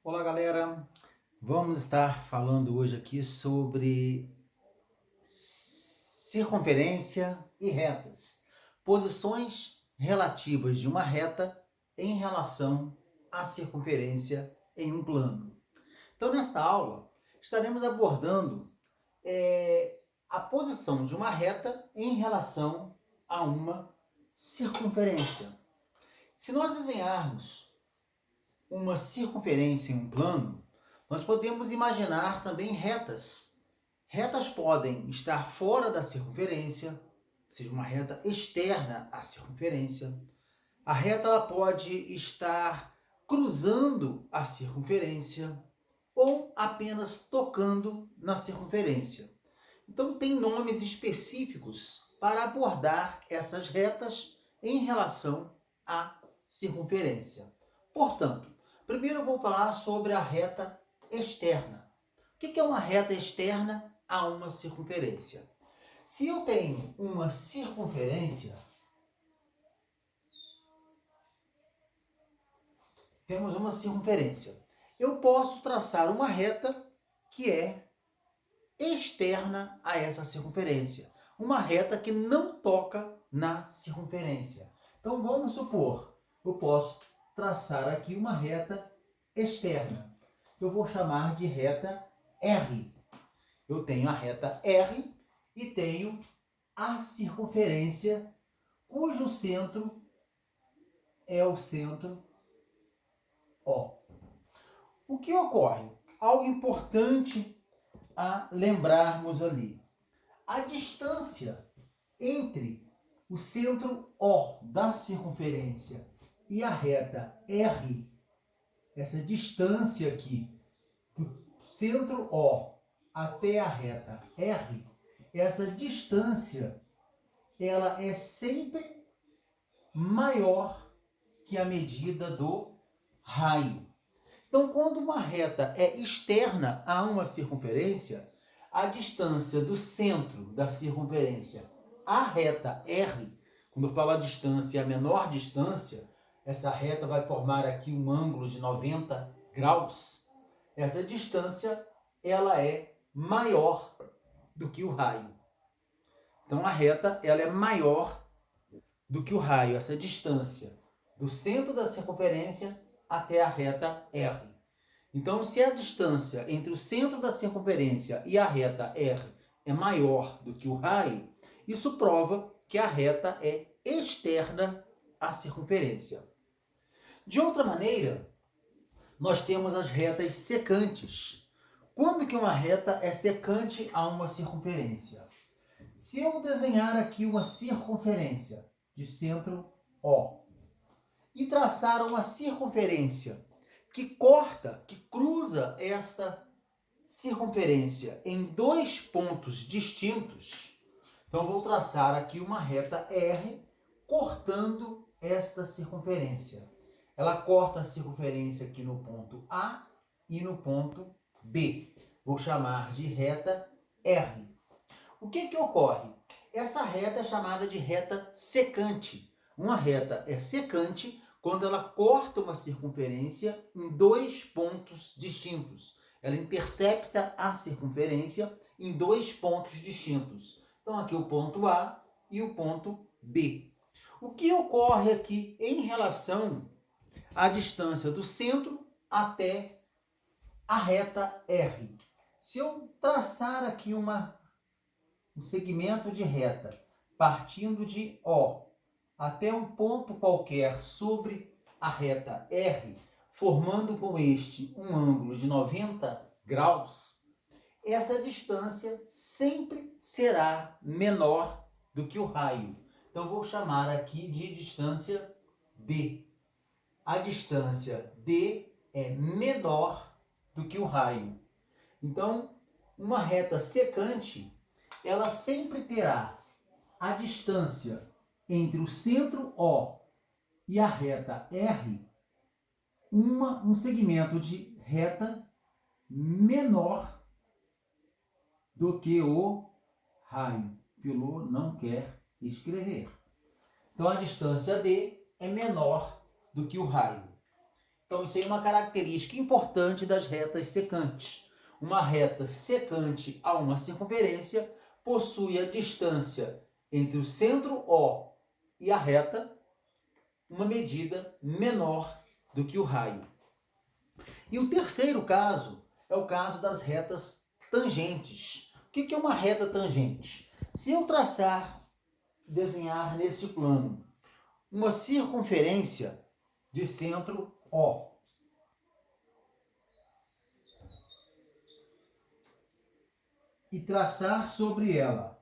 Olá, galera. Vamos estar falando hoje aqui sobre circunferência e retas. Posições relativas de uma reta em relação à circunferência em um plano. Então, nesta aula, estaremos abordando a posição de uma reta em relação a uma circunferência. Se nós desenharmos uma circunferência em um plano, nós podemos imaginar também retas. Retas podem estar fora da circunferência, ou seja, uma reta externa à circunferência. A reta ela pode estar cruzando a circunferência ou apenas tocando na circunferência. Então, tem nomes específicos para abordar essas retas em relação à circunferência. Portanto, primeiro eu vou falar sobre a reta externa. O que é uma reta externa a uma circunferência? Se eu tenho uma circunferência, temos uma circunferência. Eu posso traçar uma reta que é externa a essa circunferência. Uma reta que não toca na circunferência. Então vamos supor, eu posso traçar aqui uma reta externa. Eu vou chamar de reta R. Eu tenho a reta R e tenho a circunferência cujo centro é o centro O. O que ocorre? Algo importante a lembrarmos ali. A distância entre o centro O da circunferência e a reta R, essa distância aqui do centro O até a reta R, essa distância ela é sempre maior que a medida do raio. Então, quando uma reta é externa a uma circunferência, a distância do centro da circunferência à reta R, quando eu falo a distância, a menor distância, essa reta vai formar aqui um ângulo de 90 graus. Essa distância ela é maior do que o raio. Então, a reta ela é maior do que o raio, essa distância do centro da circunferência até a reta R. Então, se a distância entre o centro da circunferência e a reta R é maior do que o raio, isso prova que a reta é externa à circunferência. De outra maneira, nós temos as retas secantes. Quando que uma reta é secante a uma circunferência? Se eu desenhar aqui uma circunferência de centro O e traçar uma circunferência que corta, que cruza esta circunferência em dois pontos distintos, então vou traçar aqui uma reta R cortando esta circunferência. Ela corta a circunferência aqui no ponto A e no ponto B. Vou chamar de reta R. O que ocorre? Essa reta é chamada de reta secante. Uma reta é secante quando ela corta uma circunferência em dois pontos distintos. Ela intercepta a circunferência em dois pontos distintos. Então, aqui o ponto A e o ponto B. O que ocorre aqui em relação à distância do centro até a reta R? Se eu traçar aqui um segmento de reta partindo de O até um ponto qualquer sobre a reta R, formando com este um ângulo de 90 graus, essa distância sempre será menor do que o raio. Então, vou chamar aqui de distância D. A distância D é menor do que o raio. Então, uma reta secante, ela sempre terá a distância entre o centro O e a reta R, um segmento de reta menor do que o raio. Pilô não quer escrever. Então, a distância D é menor do que o raio. Então, isso aí é uma característica importante das retas secantes. Uma reta secante a uma circunferência possui a distância entre o centro O e a reta uma medida menor do que o raio. E o terceiro caso é o caso das retas tangentes. O que é uma reta tangente? Se eu desenhar neste plano, uma circunferência de centro O, e traçar sobre ela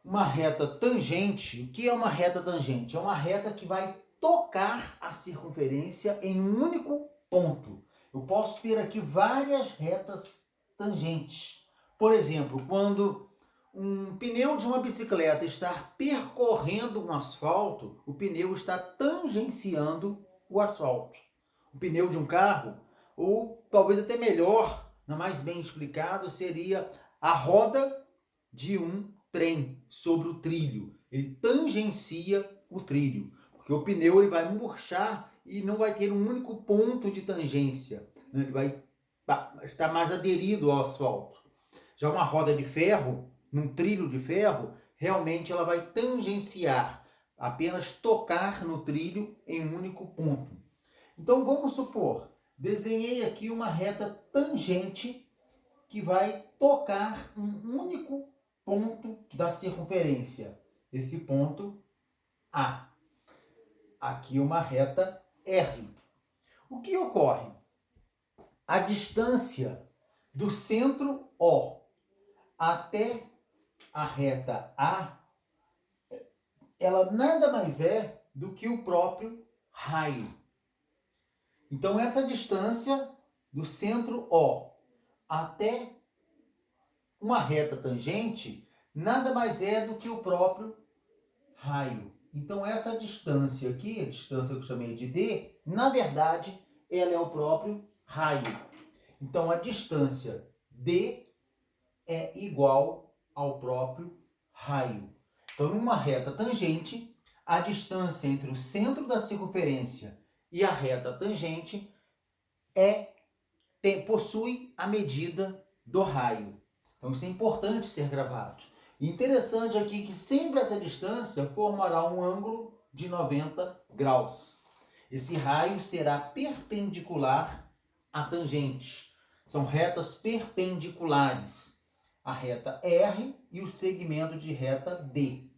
uma reta tangente. O que é uma reta tangente? É uma reta que vai tocar a circunferência em um único ponto. Eu posso ter aqui várias retas tangentes. Por exemplo, quando um pneu de uma bicicleta está percorrendo um asfalto, o pneu está tangenciando o asfalto. O pneu de um carro, ou talvez até melhor, mais bem explicado, seria a roda de um trem sobre o trilho. Ele tangencia o trilho, porque o pneu ele vai murchar e não vai ter um único ponto de tangência. Ele vai estar mais aderido ao asfalto. Já uma roda de ferro, num trilho de ferro, realmente ela vai tangenciar, apenas tocar no trilho em um único ponto. Então vamos supor, desenhei aqui uma reta tangente que vai tocar um único ponto da circunferência. Esse ponto A. Aqui uma reta R. O que ocorre? A distância do centro O até a reta A, ela nada mais é do que o próprio raio. Então essa distância do centro O até uma reta tangente nada mais é do que o próprio raio. Então essa distância aqui, a distância que eu chamei de D, na verdade, ela é o próprio raio. Então a distância D é igual ao próprio raio. Então numa reta tangente, a distância entre o centro da circunferência e a reta tangente possui a medida do raio. Então isso é importante ser gravado. Interessante aqui que sempre essa distância formará um ângulo de 90 graus. Esse raio será perpendicular à tangente. São retas perpendiculares. A reta R e o segmento de reta D.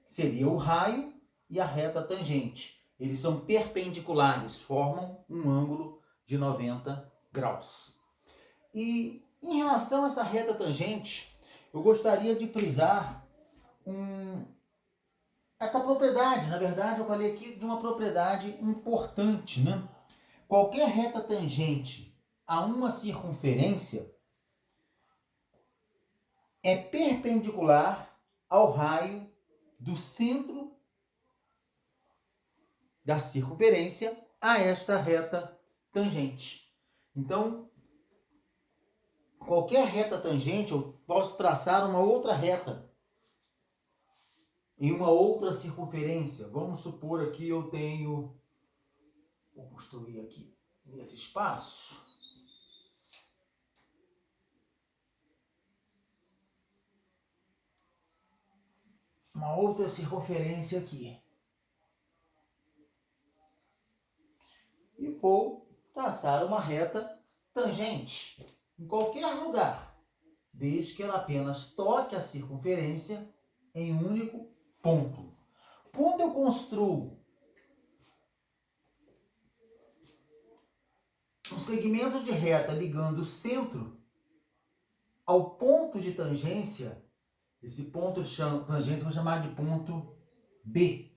Seria o raio e a reta tangente. Eles são perpendiculares, formam um ângulo de 90 graus. E em relação a essa reta tangente, eu gostaria de frisar essa propriedade. Na verdade, eu falei aqui de uma propriedade importante, né? Qualquer reta tangente a uma circunferência é perpendicular ao raio do centro da circunferência a esta reta tangente. Então, qualquer reta tangente, eu posso traçar uma outra reta em uma outra circunferência. Vamos supor aqui eu tenho, vou construir aqui nesse espaço, uma outra circunferência aqui. E vou traçar uma reta tangente em qualquer lugar, desde que ela apenas toque a circunferência em um único ponto. Quando eu construo um segmento de reta ligando o centro ao ponto de tangência, esse ponto de tangência eu vou chamar de ponto B.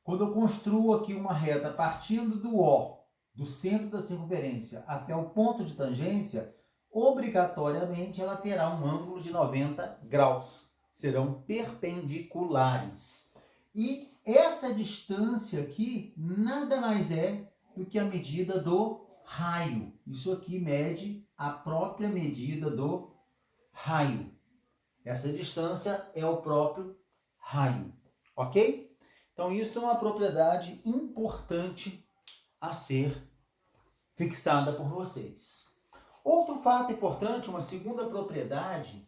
Quando eu construo aqui uma reta partindo do O, do centro da circunferência, até o ponto de tangência, obrigatoriamente ela terá um ângulo de 90 graus. Serão perpendiculares. E essa distância aqui nada mais é do que a medida do raio. Isso aqui mede a própria medida do raio. Essa distância é o próprio raio. Ok? Então isso é uma propriedade importante a ser fixada por vocês. Outro fato importante, uma segunda propriedade,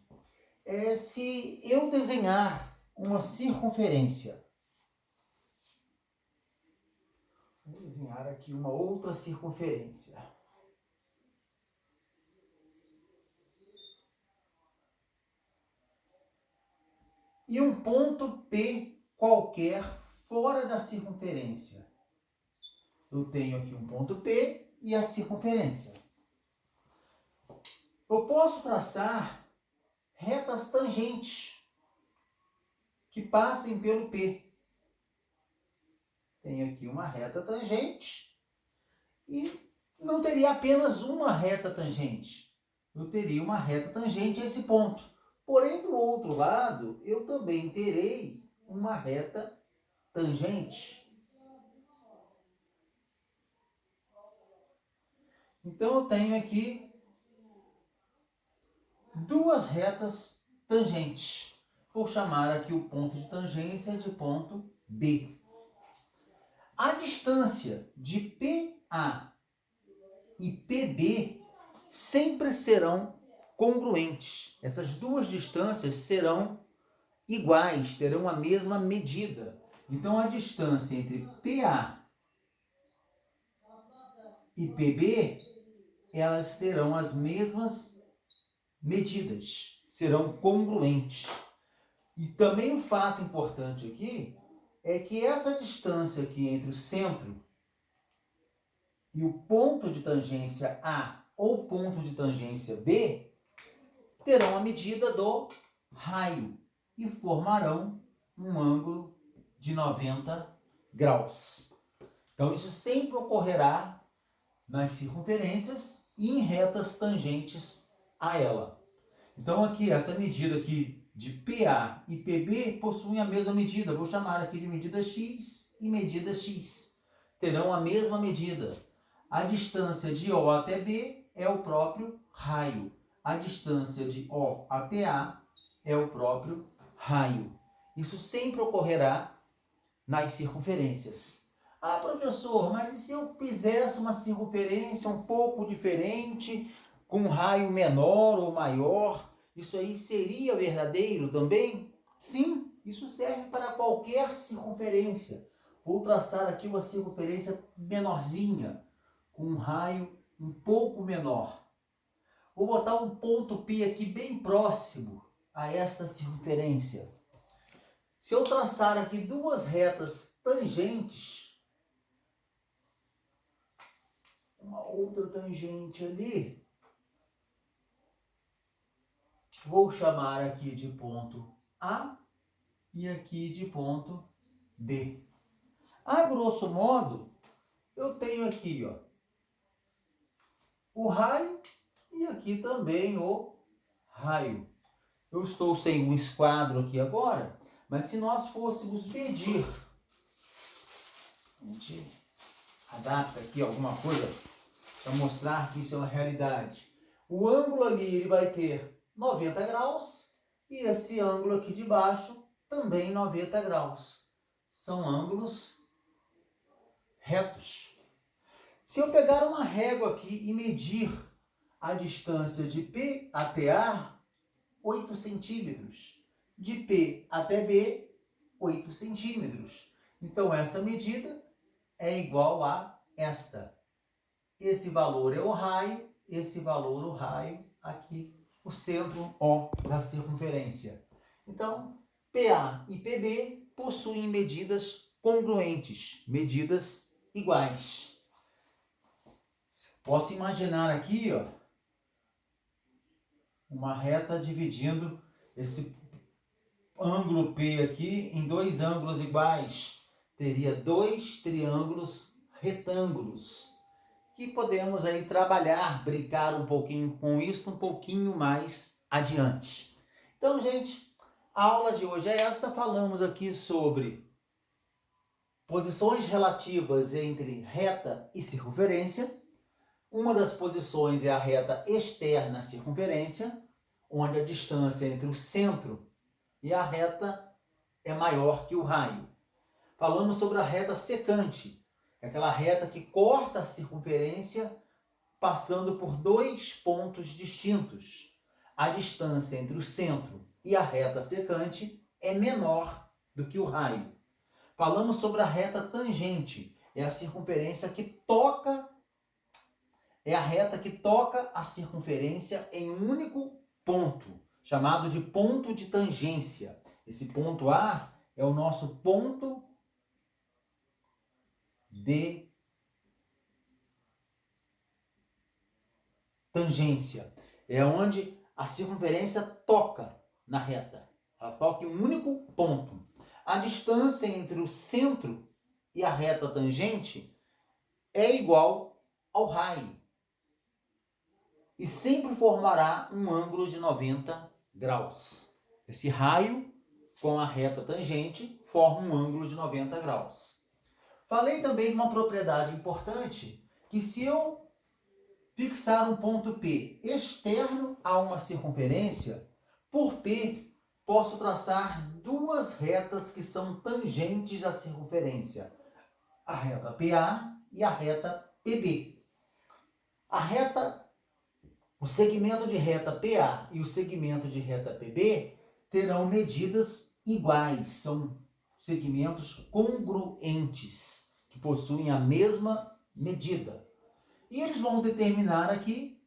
é se eu desenhar uma circunferência. Vou desenhar aqui uma outra circunferência. E um ponto P qualquer fora da circunferência. Eu tenho aqui um ponto P e a circunferência. Eu posso traçar retas tangentes que passem pelo P. Tenho aqui uma reta tangente e não teria apenas uma reta tangente. Eu teria uma reta tangente a esse ponto. Porém, do outro lado, eu também terei uma reta tangente. Então, eu tenho aqui duas retas tangentes. Vou chamar aqui o ponto de tangência de ponto B. A distância de PA e PB sempre serão congruentes. Essas duas distâncias serão iguais, terão a mesma medida. Então, a distância entre PA e PB, elas terão as mesmas medidas, serão congruentes. E também um fato importante aqui é que essa distância aqui entre o centro e o ponto de tangência A ou ponto de tangência B terão a medida do raio e formarão um ângulo de 90 graus. Então, isso sempre ocorrerá nas circunferências e em retas tangentes a ela. Então, aqui, essa medida aqui de PA e PB possuem a mesma medida. Vou chamar aqui de medida X e medida X. Terão a mesma medida. A distância de O até B é o próprio raio. A distância de O até A é o próprio raio. Isso sempre ocorrerá nas circunferências. Ah, professor, mas e se eu fizesse uma circunferência um pouco diferente, com um raio menor ou maior, isso aí seria verdadeiro também? Sim, isso serve para qualquer circunferência. Vou traçar aqui uma circunferência menorzinha, com um raio um pouco menor. Vou botar um ponto P aqui bem próximo a esta circunferência. Se eu traçar aqui duas retas tangentes, uma outra tangente ali, vou chamar aqui de ponto A e aqui de ponto B. A grosso modo, eu tenho aqui, ó, o raio e aqui também o raio. Eu estou sem um esquadro aqui agora, mas se nós fôssemos medir, a gente adapta aqui alguma coisa para mostrar que isso é uma realidade. O ângulo ali ele vai ter 90 graus e esse ângulo aqui de baixo também 90 graus. São ângulos retos. Se eu pegar uma régua aqui e medir a distância de P até A, 8 centímetros. De P até B, 8 centímetros. Então, essa medida é igual a esta. Esse valor é o raio, esse valor o raio, aqui o centro O da circunferência. Então, PA e PB possuem medidas congruentes, medidas iguais. Posso imaginar aqui, ó, uma reta dividindo esse ângulo P aqui em dois ângulos iguais. Teria dois triângulos retângulos, que podemos aí trabalhar, brincar um pouquinho com isso um pouquinho mais adiante. Então, gente, a aula de hoje é esta. Falamos aqui sobre posições relativas entre reta e circunferência. Uma das posições é a reta externa à circunferência, onde a distância entre o centro e a reta é maior que o raio. Falamos sobre a reta secante. É aquela reta que corta a circunferência passando por dois pontos distintos. A distância entre o centro e a reta secante é menor do que o raio. Falamos sobre a reta tangente, é a circunferência que toca, é a reta que toca a circunferência em um único ponto, chamado de ponto de tangência. Esse ponto A é o nosso ponto de tangência. É onde a circunferência toca na reta. Ela toca em um único ponto. A distância entre o centro e a reta tangente é igual ao raio. E sempre formará um ângulo de 90 graus. Esse raio com a reta tangente forma um ângulo de 90 graus. Falei também de uma propriedade importante, que se eu fixar um ponto P externo a uma circunferência, por P posso traçar duas retas que são tangentes à circunferência, a reta PA e a reta PB. O segmento de reta PA e o segmento de reta PB terão medidas iguais, são segmentos congruentes, que possuem a mesma medida. E eles vão determinar aqui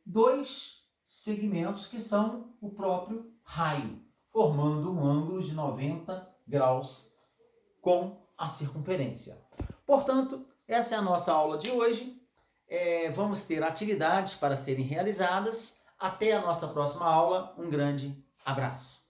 dois segmentos que são o próprio raio, formando um ângulo de 90 graus com a circunferência. Portanto, essa é a nossa aula de hoje. Vamos ter atividades para serem realizadas. Até a nossa próxima aula. Um grande abraço.